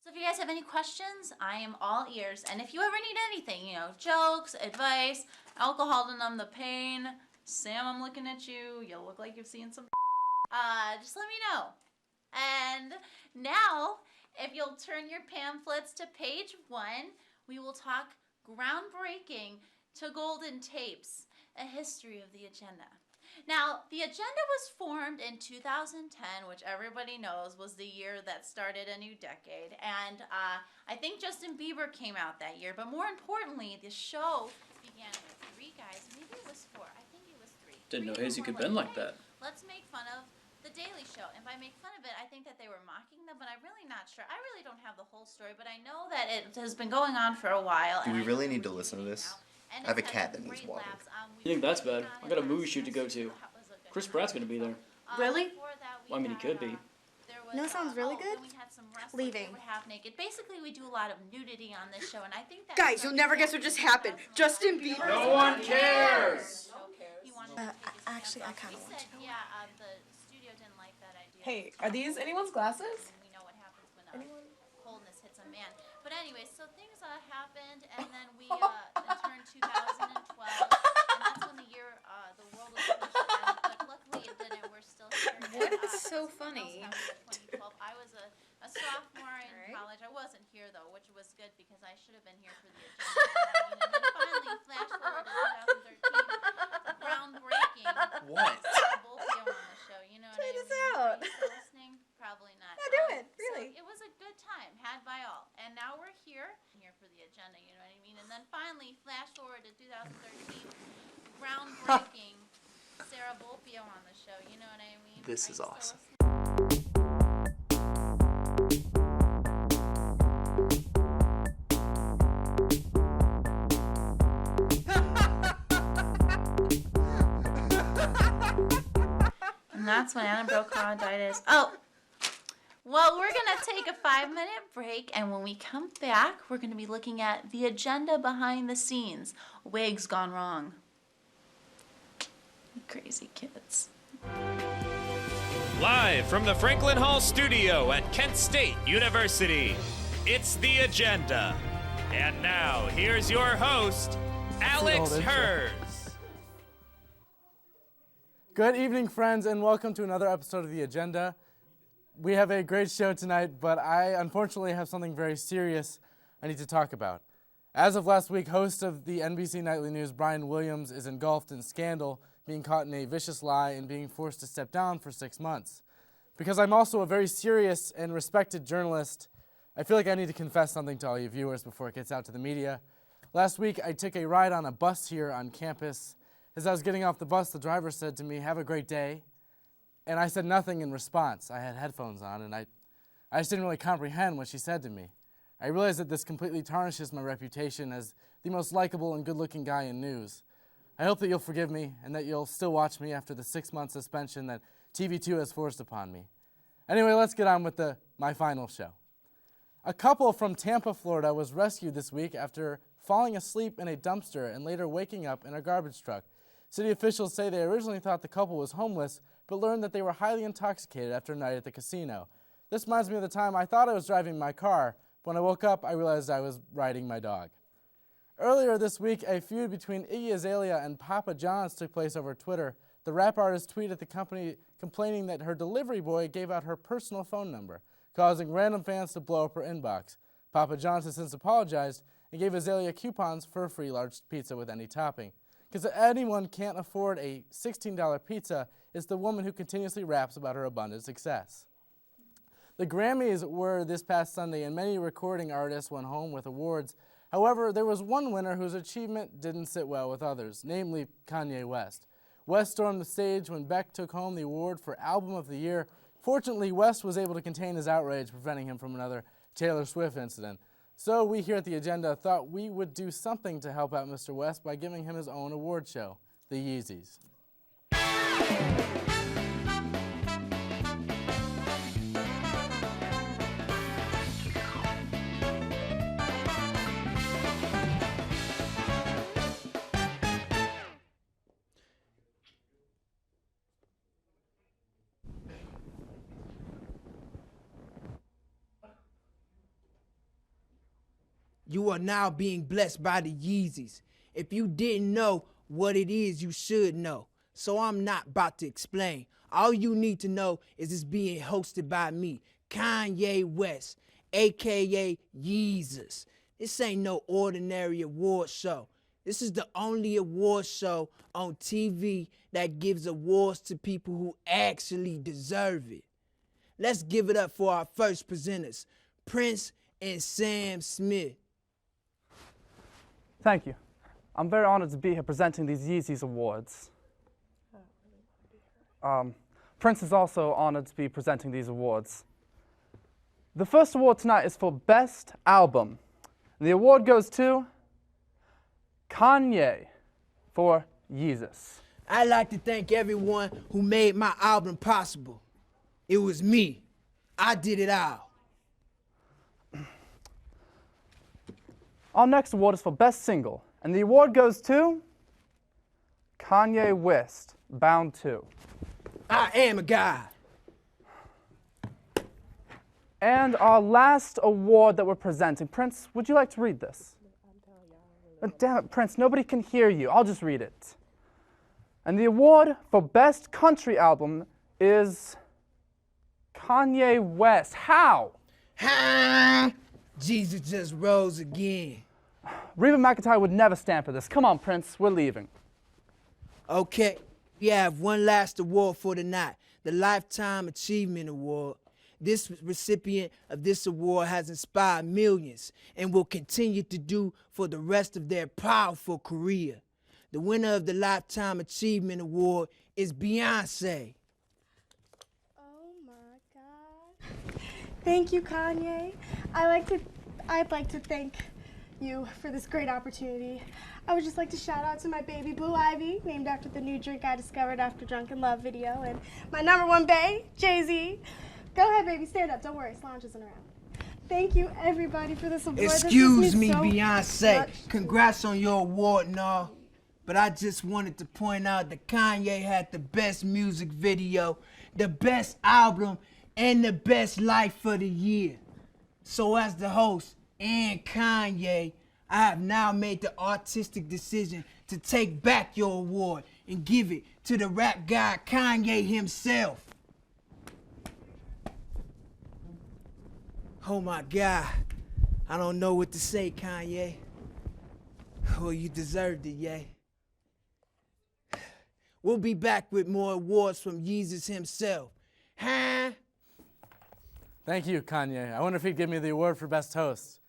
So if you guys have any questions, I am all ears. And if you ever need anything, jokes, advice, alcohol to numb the pain, Sam, I'm looking at you. You look like you've seen some. Just let me know. And now, if you'll turn your pamphlets to page 1, we will talk groundbreaking to golden tapes, a history of the agenda. Now, the agenda was formed in 2010, which everybody knows was the year that started a new decade. And I think Justin Bieber came out that year. But more importantly, the show began with 3 guys. Maybe it was 4. I think it was 3. Didn't know Hazy could bend like that. Let's make fun of The Daily Show. And by make fun of it, I think that they were mocking them, but I'm really not sure. I really don't have the whole story, but I know that it has been going on for a while. Do we really need to listen to this? I have a cat that needs water. You think that's bad? I got a movie shoot to go to. Chris Pratt's gonna be there. Really? Well, I mean, he could be. You know what sounds really good? Leaving. Half naked. Basically, we do a lot of nudity on this show, and I think that Guys, you'll never guess what just happened. Justin Bieber. No one cares! Actually, I kind of want to. Yeah, the studio didn't like that idea. Hey, are these anyone's glasses? We know what happens when coldness hits a man. But anyway, so things happened, and then we then turned 2012, and that's when the year the world was supposed to end. But luckily it didn't. We're still here. What is so funny? 2012. I was a sophomore in college. I wasn't here though, which was good because I should have been here for the agenda. And then finally, flash forward to 2013, groundbreaking. What? Both on the show. You know what I mean? Check this out. Are you still listening? Probably not. Yeah, do it. Really. So it was a good time, had by all. And now we're here for the agenda, you know what I mean? And then finally, flash forward to 2013, groundbreaking Sarah Volpio on the show, you know what I mean? This is awesome. And that's when Adam Brokaw died as... Oh! Well, we're going to take a 5-minute break, and when we come back, we're going to be looking at the agenda behind the scenes. Wigs gone wrong. You crazy kids. Live from the Franklin Hall studio at Kent State University, it's The Agenda. And now, here's your host, Alex Hers. Good evening, friends, and welcome to another episode of The Agenda. We have a great show tonight, but I unfortunately have something very serious I need to talk about. As of last week, host of the NBC Nightly News, Brian Williams, is engulfed in scandal, being caught in a vicious lie and being forced to step down for 6 months. Because I'm also a very serious and respected journalist, I feel like I need to confess something to all you viewers before it gets out to the media. Last week, I took a ride on a bus here on campus. As I was getting off the bus, the driver said to me, "Have a great day." And I said nothing in response. I had headphones on, and I just didn't really comprehend what she said to me. I realized that this completely tarnishes my reputation as the most likable and good-looking guy in news. I hope that you'll forgive me and that you'll still watch me after the 6-month suspension that TV2 has forced upon me. Anyway, let's get on with my final show. A couple from Tampa, Florida was rescued this week after falling asleep in a dumpster and later waking up in a garbage truck. City officials say they originally thought the couple was homeless, but learned that they were highly intoxicated after a night at the casino. This reminds me of the time I thought I was driving my car, but when I woke up, I realized I was riding my dog. Earlier this week, a feud between Iggy Azalea and Papa John's took place over Twitter. The rap artist tweeted the company complaining that her delivery boy gave out her personal phone number, causing random fans to blow up her inbox. Papa John's has since apologized and gave Azalea coupons for a free large pizza with any topping. Because anyone can't afford a $16 pizza, it's the woman who continuously raps about her abundant success. The Grammys were this past Sunday, and many recording artists went home with awards. However, there was one winner whose achievement didn't sit well with others, namely Kanye West. West stormed the stage when Beck took home the award for Album of the Year. Fortunately, West was able to contain his outrage, preventing him from another Taylor Swift incident. So we here at The Agenda thought we would do something to help out Mr. West by giving him his own award show, the Yeezys. You are now being blessed by the Yeezys. If you didn't know what it is, you should know. So I'm not about to explain. All you need to know is it's being hosted by me, Kanye West, aka Yeezus. This ain't no ordinary award show. This is the only award show on TV that gives awards to people who actually deserve it. Let's give it up for our first presenters, Prince and Sam Smith. Thank you. I'm very honored to be here presenting these Yeezys Awards. Prince is also honored to be presenting these awards. The first award tonight is for Best Album. The award goes to Kanye for Yeezus. I'd like to thank everyone who made my album possible. It was me. I did it all. Our next award is for Best Single, and the award goes to Kanye West, Bound 2. I am a guy. And our last award that we're presenting, Prince, would you like to read this? Oh, damn it, Prince, nobody can hear you. I'll just read it. And the award for Best Country Album is Kanye West. How? Jesus just rose again. Reba McEntire would never stand for this. Come on, Prince, we're leaving. Okay, we have one last award for the night, the Lifetime Achievement Award. This recipient of this award has inspired millions and will continue to do for the rest of their powerful career. The winner of the Lifetime Achievement Award is Beyonce. Oh my God. Thank you, Kanye. I'd like to thank you for this great opportunity. I would just like to shout out to my baby Blue Ivy, named after the new drink I discovered after Drunken Love video, and my #1 bae, Jay-Z. Go ahead, baby, stand up. Don't worry, Solange isn't around. Thank you, everybody, for this award. Excuse me, so Beyonce. much. Congrats on your award and all. But I just wanted to point out that Kanye had the best music video, the best album, and the best life for the year. So as the host and Kanye, I have now made the artistic decision to take back your award and give it to the rap god Kanye himself. Oh my God, I don't know what to say, Kanye. Well, you deserved it, yay. We'll be back with more awards from Yeezus himself. Huh? Thank you, Kanye. I wonder if he'd give me the award for Best Host.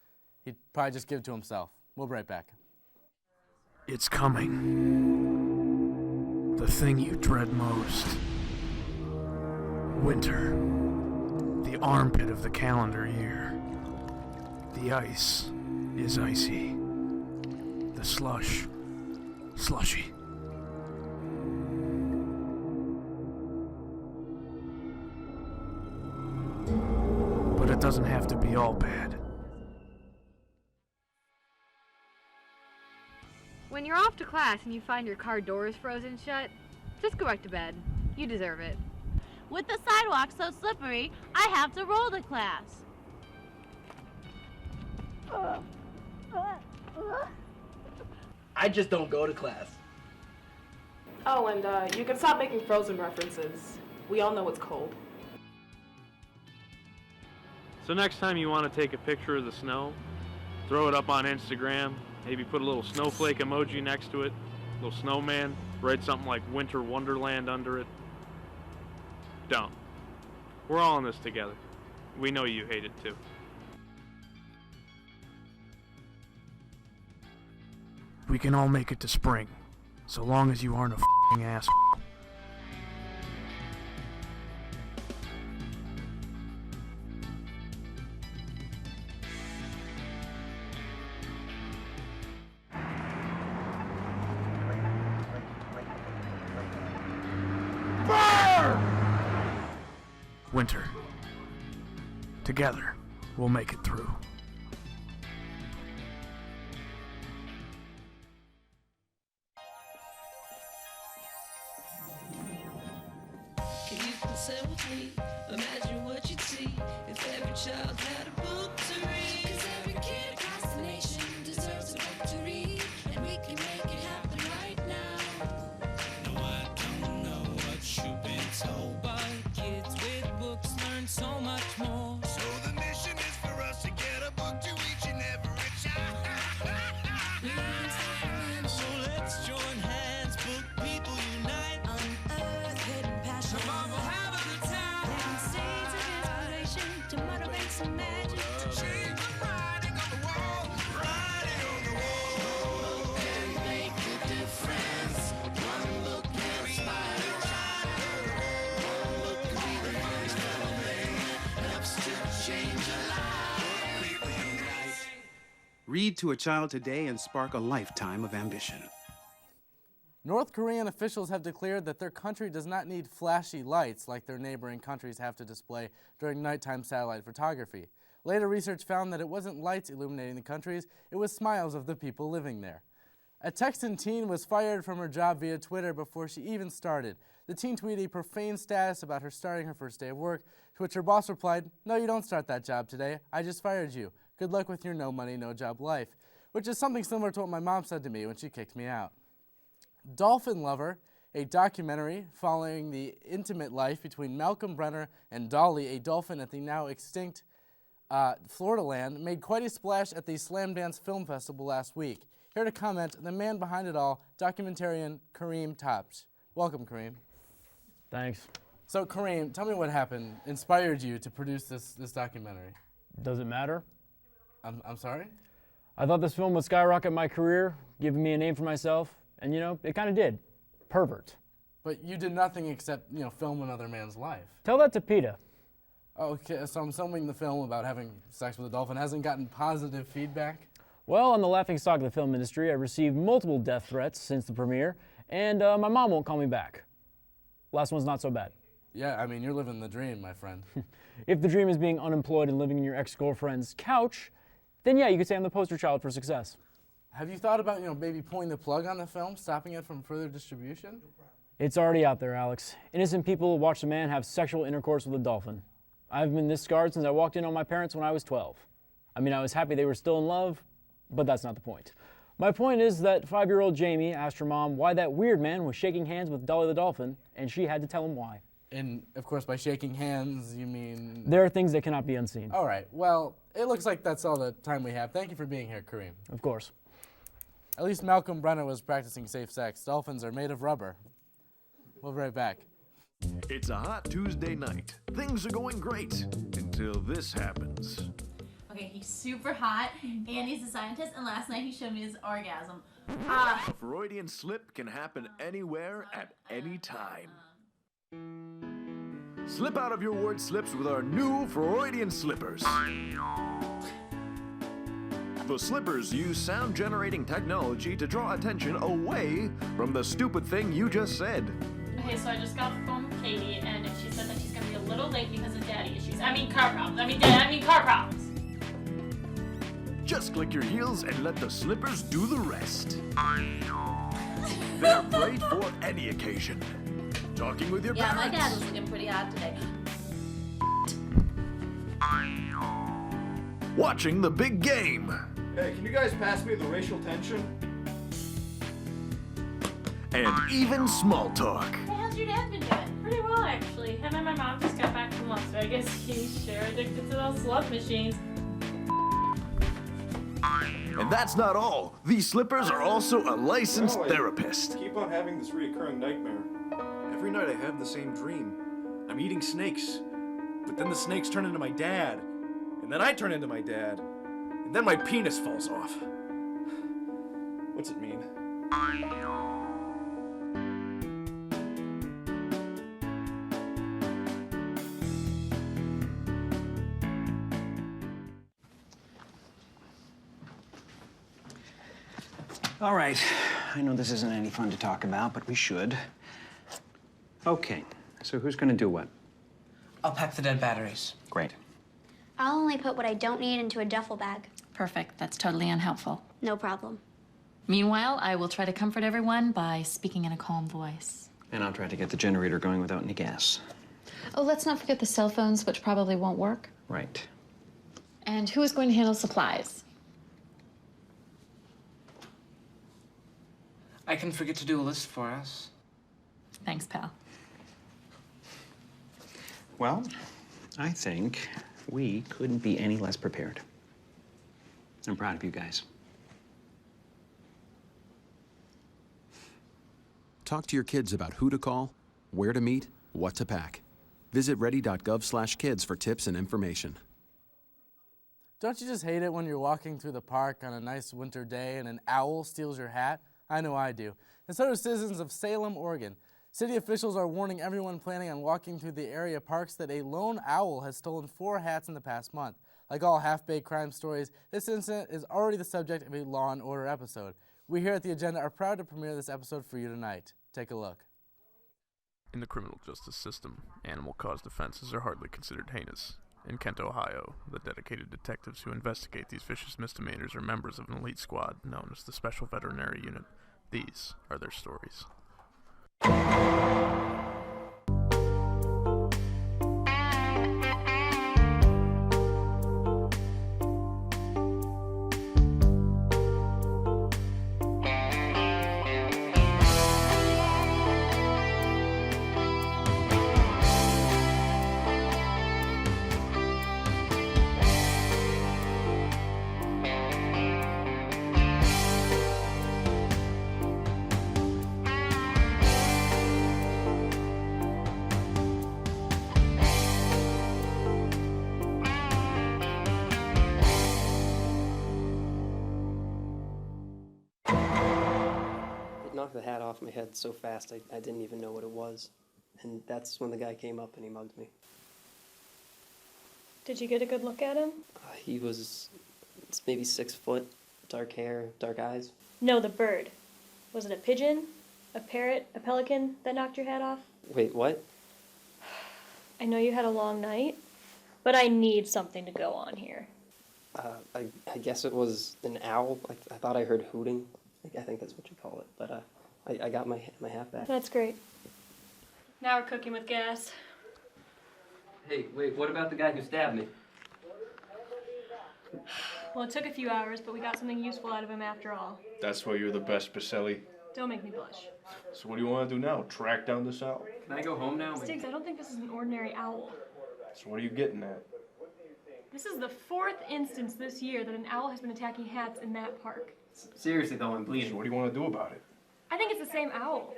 He'd probably just give it to himself. We'll be right back. It's coming. The thing you dread most. Winter. The armpit of the calendar year. The ice is icy. The slush, slushy. But it doesn't have to be all bad. When you're off to class and you find your car door is frozen shut, just go back to bed. You deserve it. With the sidewalk so slippery, I have to roll to class. I just don't go to class. Oh, and you can stop making Frozen references. We all know it's cold. So next time you want to take a picture of the snow, throw it up on Instagram, maybe put a little snowflake emoji next to it, a little snowman, write something like Winter Wonderland under it. Don't. We're all in this together. We know you hate it too. We can all make it to spring, so long as you aren't a f***ing asshole. Winter. Together, we'll make it through. Can you consent with me? Imagine what you'd see if every child had a book to read. 'Cause every kid across the nation Read to a child today and spark a lifetime of ambition. North Korean officials have declared that their country does not need flashy lights like their neighboring countries have to display during nighttime satellite photography. Later research found that it wasn't lights illuminating the countries, it was smiles of the people living there. A Texan teen was fired from her job via Twitter before she even started. The teen tweeted a profane status about her starting her first day of work, to which her boss replied, "No, you don't start that job today. I just fired you. Good luck with your no money, no job life," which is something similar to what my mom said to me when she kicked me out. Dolphin Lover, a documentary following the intimate life between Malcolm Brenner and Dolly, a dolphin at the now extinct Florida land, made quite a splash at the Slamdance Film Festival last week. Here to comment, the man behind it all, documentarian Kareem Topsh. Welcome, Kareem. Thanks. So, Kareem, tell me what happened, inspired you to produce this documentary. Does it matter? I'm sorry? I thought this film would skyrocket my career, giving me a name for myself, and you know, it kind of did. Pervert. But you did nothing except, film another man's life. Tell that to PETA. Okay, so I'm assuming the film about having sex with a dolphin hasn't gotten positive feedback? Well, on the laughingstock of the film industry, I've received multiple death threats since the premiere, and my mom won't call me back. Last one's not so bad. Yeah, I mean, you're living the dream, my friend. If the dream is being unemployed and living in your ex-girlfriend's couch, then yeah, you could say I'm the poster child for success. Have you thought about, maybe pulling the plug on the film, stopping it from further distribution? It's already out there, Alex. Innocent people will watch a man have sexual intercourse with a dolphin. I've been this scarred since I walked in on my parents when I was 12. I mean, I was happy they were still in love, but that's not the point. My point is that 5-year-old Jamie asked her mom why that weird man was shaking hands with Dolly the dolphin, and she had to tell him why. And, of course, by shaking hands, you mean... There are things that cannot be unseen. All right. Well, it looks like that's all the time we have. Thank you for being here, Kareem. Of course. At least Malcolm Brenner was practicing safe sex. Dolphins are made of rubber. We'll be right back. It's a hot Tuesday night. Things are going great until this happens. Okay, he's super hot, and he's a scientist, and last night he showed me his orgasm. A Freudian slip can happen anywhere at any time. Slip out of your word slips with our new Freudian slippers. The slippers use sound-generating technology to draw attention away from the stupid thing you just said. Okay, so I just got off the phone with Katie, and she said that she's gonna be a little late because of daddy issues. Car problems. Car problems. Just click your heels and let the slippers do the rest. They're great for any occasion. Talking with your Yeah, parents. my dad was looking pretty hot today. Watching the big game. Hey, can you guys pass me the racial tension? And even small talk. Hey, how's your dad been doing? Pretty well, actually. Him and my mom just got back from Las Vegas. He's sure addicted to those slot machines. And that's not all. These slippers are also a licensed therapist. I keep on having this reoccurring nightmare. Every night I have the same dream. I'm eating snakes, but then the snakes turn into my dad, and then I turn into my dad, and then my penis falls off. What's it mean? All right, I know this isn't any fun to talk about, but we should. Okay, so who's gonna do what? I'll pack the dead batteries. Great. I'll only put what I don't need into a duffel bag. Perfect. That's totally unhelpful. No problem. Meanwhile, I will try to comfort everyone by speaking in a calm voice. And I'll try to get the generator going without any gas. Oh, let's not forget the cell phones, which probably won't work. Right. And who is going to handle supplies? I can forget to do a list for us. Thanks, pal. Well, I think we couldn't be any less prepared. I'm proud of you guys. Talk to your kids about who to call, where to meet, what to pack. Visit ready.gov/kids for tips and information. Don't you just hate it when you're walking through the park on a nice winter day and an owl steals your hat? I know I do. And so do citizens of Salem, Oregon. City officials are warning everyone planning on walking through the area parks that a lone owl has stolen 4 hats in the past month. Like all half-baked crime stories, this incident is already the subject of a Law & Order episode. We here at The Agenda are proud to premiere this episode for you tonight. Take a look. In the criminal justice system, animal-caused offenses are hardly considered heinous. In Kent, Ohio, the dedicated detectives who investigate these vicious misdemeanors are members of an elite squad known as the Special Veterinary Unit. These are their stories. Knocked the hat off my head so fast I didn't even know what it was. And that's when the guy came up and he mugged me. Did you get a good look at him? He was maybe 6 foot, dark hair, dark eyes. No, the bird. Was it a pigeon, a parrot, a pelican that knocked your head off? Wait, what? I know you had a long night, but I need something to go on here. I guess it was an owl. I thought I heard hooting. I think that's what you call it. But I got my hat back. That's great. Now we're cooking with gas. Hey, wait, what about the guy who stabbed me? Well, it took a few hours, but we got something useful out of him after all. That's why you're the best, Baselli. Don't make me blush. So what do you want to do now? Track down this owl? Can I go home now? Stiggs, I don't think this is an ordinary owl. So what are you getting at? This is the 4th instance this year that an owl has been attacking hats in that park. Seriously though, I'm bleeding. So what do you want to do about it? I think it's the same owl.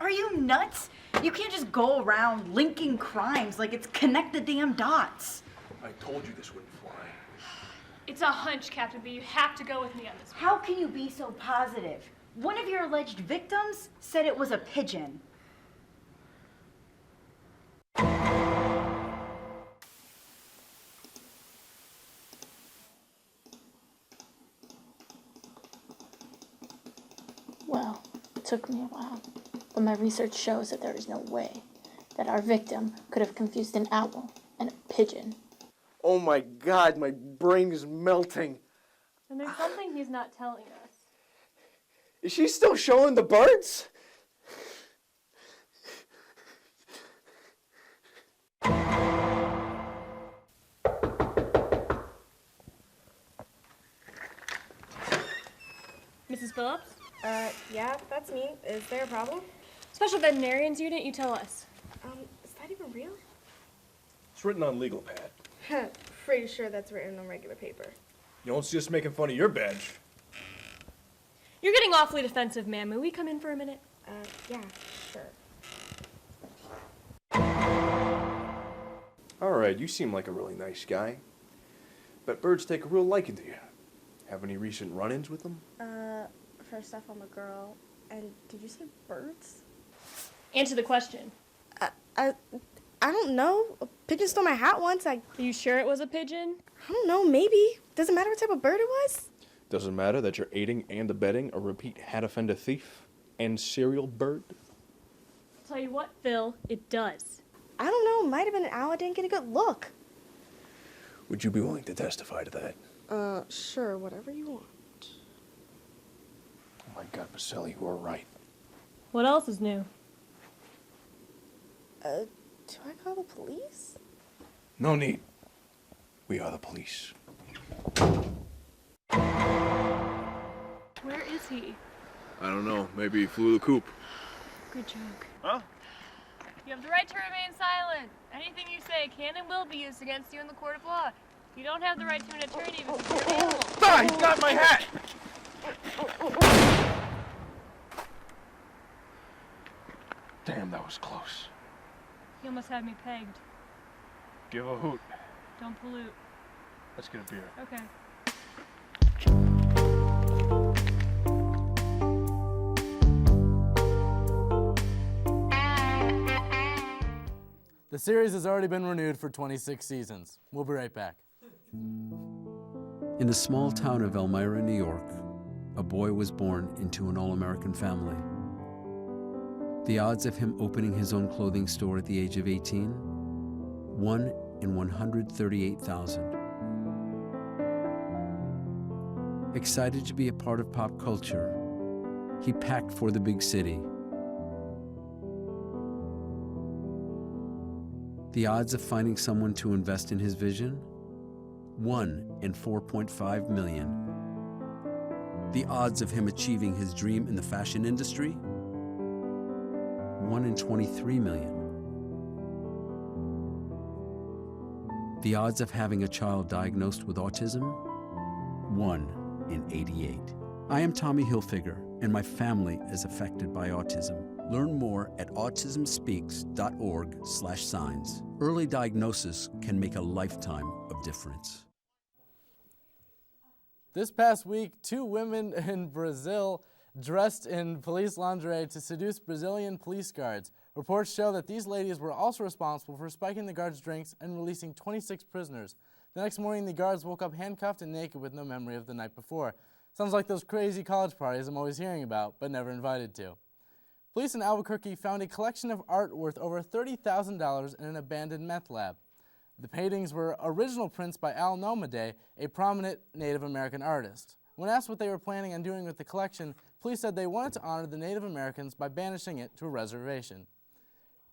Are you nuts? You can't just go around linking crimes like it's connect the damn dots. I told you this wouldn't fly. It's a hunch, Captain B. You have to go with me on this. How can you be so positive? One of your alleged victims said it was a pigeon. Well, it took me a while, but my research shows that there is no way that our victim could have confused an owl and a pigeon. Oh my God, my brain is melting. And there's something he's not telling us. Is she still showing the birds? Mrs. Phillips? Yeah, that's me. Is there a problem? Special Veterinarians Unit, you tell us. Is that even real? It's written on legal pad. Pretty sure that's written on regular paper. You don't see us making fun of your badge. You're getting awfully defensive, ma'am. May we come in for a minute? Yeah, sure. All right, you seem like a really nice guy. Bet birds take a real liking to you. Have any recent run-ins with them? First off, I'm a girl. And did you say birds? Answer the question. I don't know. A pigeon stole my hat once. Are you sure it was a pigeon? I don't know, maybe. Doesn't matter what type of bird it was. Doesn't matter that you're aiding and abetting a repeat hat offender thief and serial bird? Tell you what, Phil, it does. I don't know. Might have been an owl. I didn't get a good look. Would you be willing to testify to that? Sure. Whatever you want. Oh my God, Baselli, you are right. What else is new? Do I call the police? No need. We are the police. Where is he? I don't know. Maybe he flew the coop. Good joke. Huh? You have the right to remain silent. Anything you say can and will be used against you in the court of law. You don't have the right to an attorney because you're an animal. Ah, he got my hat! Damn, that was close. He almost had me pegged. Give a hoot. Don't pollute. Let's get a beer. Okay. The series has already been renewed for 26 seasons. We'll be right back. In the small town of Elmira, New York, a boy was born into an all-American family. The odds of him opening his own clothing store at the age of 18? 1 in 138,000. Excited to be a part of pop culture, he packed for the big city. The odds of finding someone to invest in his vision? 1 in 4.5 million. The odds of him achieving his dream in the fashion industry? 1 in 23 million. The odds of having a child diagnosed with autism? 1 in 88. I am Tommy Hilfiger, and my family is affected by autism. Learn more at autismspeaks.org/signs. Early diagnosis can make a lifetime of difference. This past week, 2 women in Brazil dressed in police lingerie to seduce Brazilian police guards. Reports show that these ladies were also responsible for spiking the guards' drinks and releasing 26 prisoners. The next morning, the guards woke up handcuffed and naked with no memory of the night before. Sounds like those crazy college parties I'm always hearing about, but never invited to. Police in Albuquerque found a collection of art worth over $30,000 in an abandoned meth lab. The paintings were original prints by Al Nomade, a prominent Native American artist. When asked what they were planning on doing with the collection, police said they wanted to honor the Native Americans by banishing it to a reservation.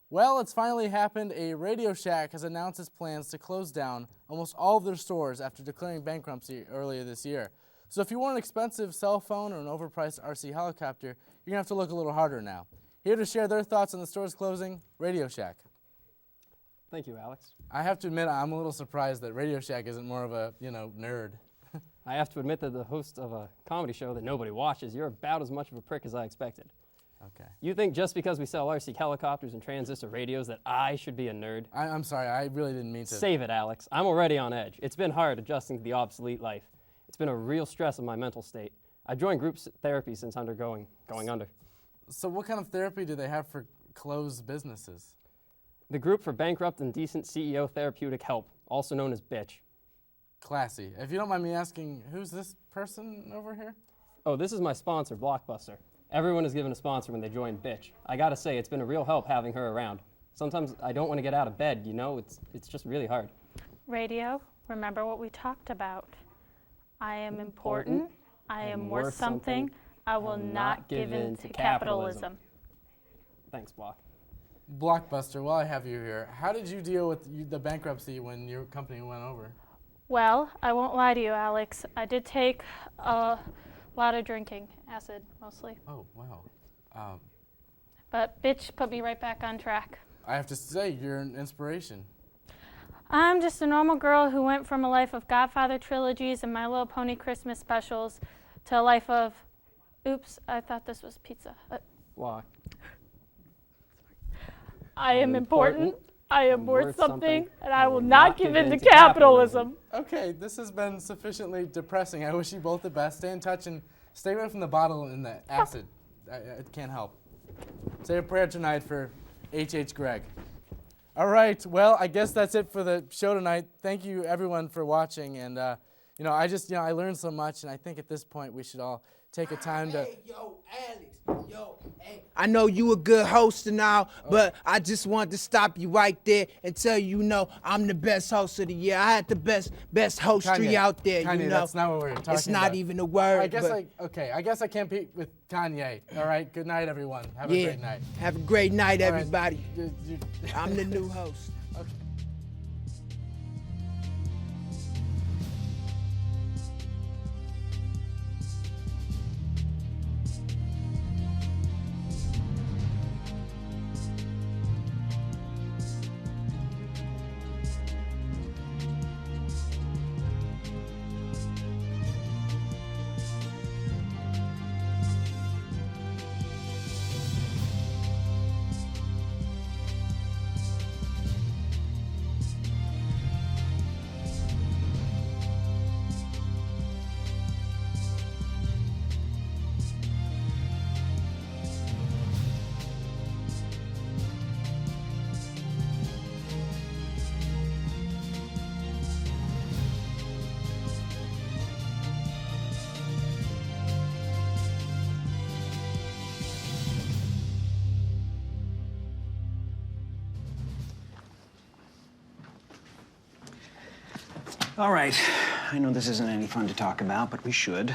Well, it's finally happened. A Radio Shack has announced its plans to close down almost all of their stores after declaring bankruptcy earlier this year. So if you want an expensive cell phone or an overpriced RC helicopter, you're going to have to look a little harder now. Here to share their thoughts on the store's closing, Radio Shack. Thank you, Alex. I have to admit, I'm a little surprised that Radio Shack isn't more of a, nerd. I have to admit that the host of a comedy show that nobody watches, you're about as much of a prick as I expected. Okay. You think just because we sell RC helicopters and transistor radios that I should be a nerd? I'm sorry, I really didn't mean to. Save it, Alex. I'm already on edge. It's been hard adjusting to the obsolete life. It's been a real stress on my mental state. I joined group therapy since going under. So what kind of therapy do they have for closed businesses? The Group for Bankrupt and Decent CEO Therapeutic Help, also known as BITCH. Classy. If you don't mind me asking, who's this person over here? Oh, this is my sponsor, Blockbuster. Everyone is given a sponsor when they join BITCH. I gotta say, it's been a real help having her around. Sometimes I don't want to get out of bed, it's just really hard. Radio, remember what we talked about. I am important. I am worth something. I will not give in to capitalism. Thanks, Block. Blockbuster, while I have you here, how did you deal with the bankruptcy when your company went over? Well, I won't lie to you, Alex. I did take a lot of drinking, acid mostly. Oh, wow. But bitch put me right back on track. I have to say, you're an inspiration. I'm just a normal girl who went from a life of Godfather trilogies and My Little Pony Christmas specials to a life of, oops, I thought this was pizza. Why? I am important. I am worth something, and I will not give in to capitalism. Okay, this has been sufficiently depressing. I wish you both the best. Stay in touch and stay away from the bottle and the acid. It can't help. Say a prayer tonight for H.H. Gregg. All right, well, I guess that's it for the show tonight. Thank you, everyone, for watching. And, I learned so much, and I think at this point we should all take a time to... Hey, yo, Alex. Yo, hey. I know you a good host and all, but I just wanted to stop you right there and tell you, I'm the best host of the year. I had the best hostry out there, Kanye, that's not what we're talking about. It's not even a word. I guess I can't compete with Kanye. All right, good night, everyone. Have a great night. Have a great night, All right. everybody. I'm the new host. All right. I know this isn't any fun to talk about, but we should.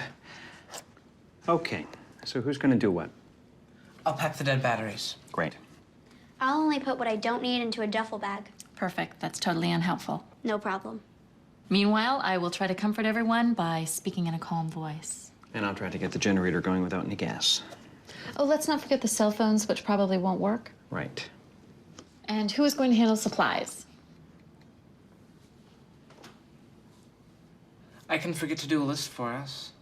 Okay. So who's gonna do what? I'll pack the dead batteries. Great. I'll only put what I don't need into a duffel bag. Perfect. That's totally unhelpful. No problem. Meanwhile, I will try to comfort everyone by speaking in a calm voice. And I'll try to get the generator going without any gas. Oh, let's not forget the cell phones, which probably won't work. Right. And who is going to handle supplies? I can forget to do a list for us.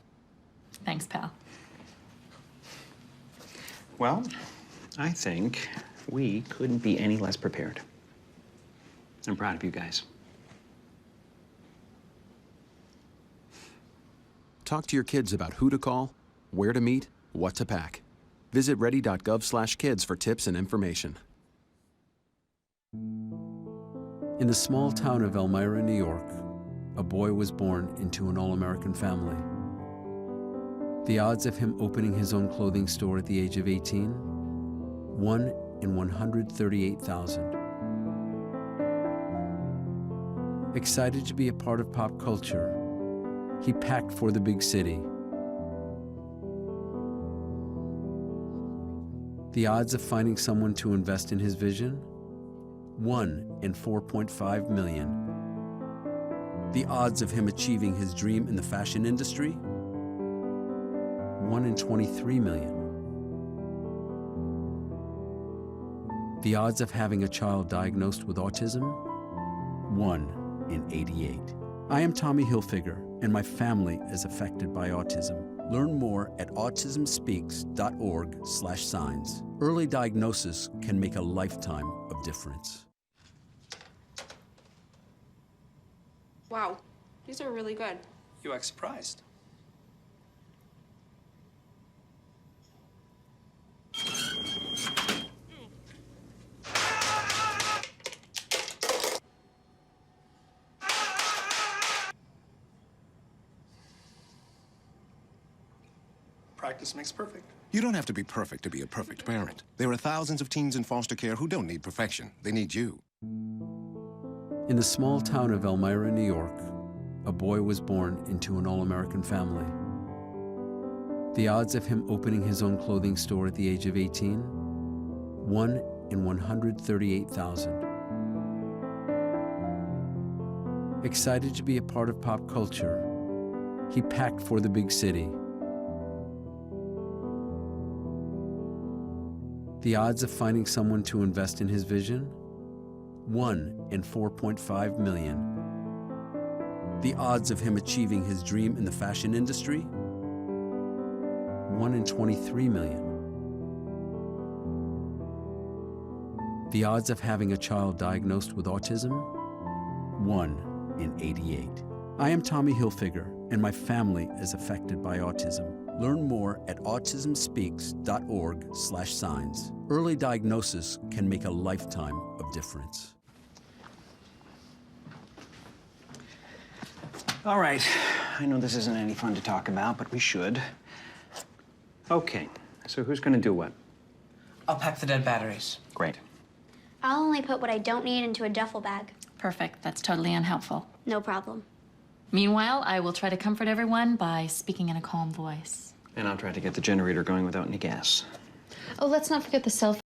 Thanks, pal. Well, I think we couldn't be any less prepared. I'm proud of you guys. Talk to your kids about who to call, where to meet, what to pack. Visit ready.gov/kids for tips and information. In the small town of Elmira, New York, a boy was born into an all-American family. The odds of him opening his own clothing store at the age of 18? 1 in 138,000. Excited to be a part of pop culture, he packed for the big city. The odds of finding someone to invest in his vision? 1 in 4.5 million. The odds of him achieving his dream in the fashion industry? 1 in 23 million. The odds of having a child diagnosed with autism? 1 in 88. I am Tommy Hilfiger, and my family is affected by autism. Learn more at autismspeaks.org/signs. Early diagnosis can make a lifetime of difference. Wow, these are really good. You act surprised. Practice makes perfect. You don't have to be perfect to be a perfect parent. There are thousands of teens in foster care who don't need perfection. They need you. In the small town of Elmira, New York, a boy was born into an all-American family. The odds of him opening his own clothing store at the age of 18? 1 in 138,000. Excited to be a part of pop culture, he packed for the big city. The odds of finding someone to invest in his vision? 1 in 4.5 million. The odds of him achieving his dream in the fashion industry? 1 in 23 million. The odds of having a child diagnosed with autism? 1 in 88. I am Tommy Hilfiger, and my family is affected by autism. Learn more at autismspeaks.org/signs. Early diagnosis can make a lifetime of difference. All right. I know this isn't any fun to talk about, but we should. Okay. So who's gonna do what? I'll pack the dead batteries. Great. I'll only put what I don't need into a duffel bag. Perfect. That's totally unhelpful. No problem. Meanwhile, I will try to comfort everyone by speaking in a calm voice. And I'll try to get the generator going without any gas. Oh, let's not forget the cell